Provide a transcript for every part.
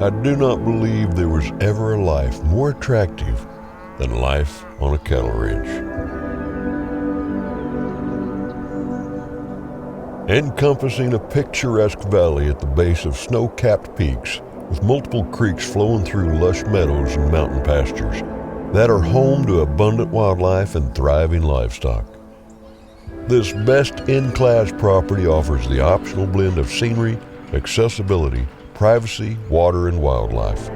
I do not believe there was ever a life more attractive than life on a cattle ranch. Encompassing a picturesque valley at the base of snow-capped peaks with multiple creeks flowing through lush meadows and mountain pastures that are home to abundant wildlife and thriving livestock. This best-in-class property offers the optional blend of scenery, accessibility, privacy, water, and wildlife.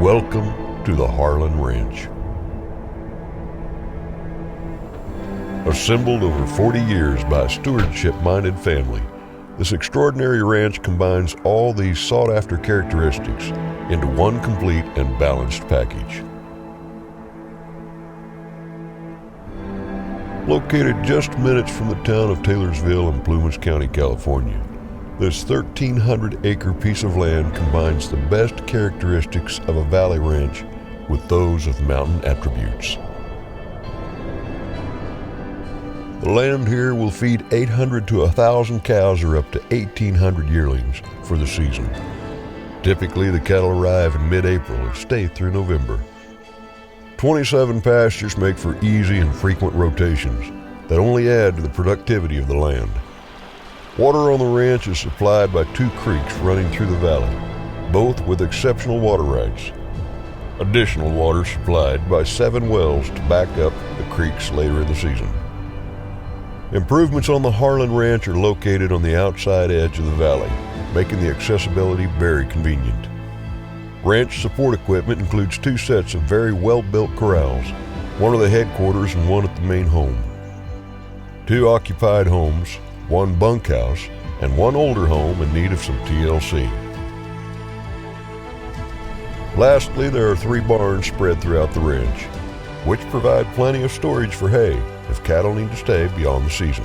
Welcome to the Harlan Ranch. Assembled over 40 years by a stewardship-minded family, this extraordinary ranch combines all these sought-after characteristics into one complete and balanced package. Located just minutes from the town of Taylorsville in Plumas County, California, this 1,300-acre piece of land combines the best characteristics of a valley ranch with those of mountain attributes. The land here will feed 800 to 1,000 cows or up to 1,800 yearlings for the season. Typically, the cattle arrive in mid-April and stay through November. 27 pastures make for easy and frequent rotations that only add to the productivity of the land. Water on the ranch is supplied by 2 creeks running through the valley, both with exceptional water rights. Additional water supplied by 7 wells to back up the creeks later in the season. Improvements on the Harlan Ranch are located on the outside edge of the valley, making the accessibility very convenient. Ranch support equipment includes 2 sets of very well-built corrals, one at the headquarters and one at the main home. 2 occupied homes, 1 bunkhouse, and 1 older home in need of some TLC. Lastly, there are 3 barns spread throughout the ranch, which provide plenty of storage for hay if cattle need to stay beyond the season.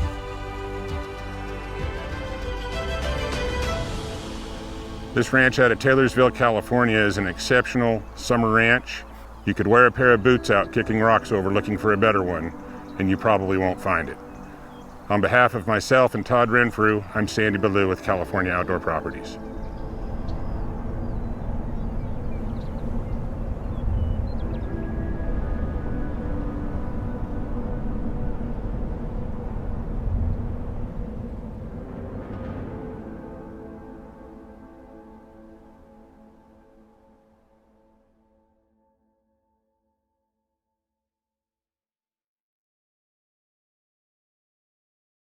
This ranch out of Taylorsville, California is an exceptional summer ranch. You could wear a pair of boots out kicking rocks over looking for a better one, and you probably won't find it. On behalf of myself and Todd Renfrew, I'm Sandy Ballou with California Outdoor Properties.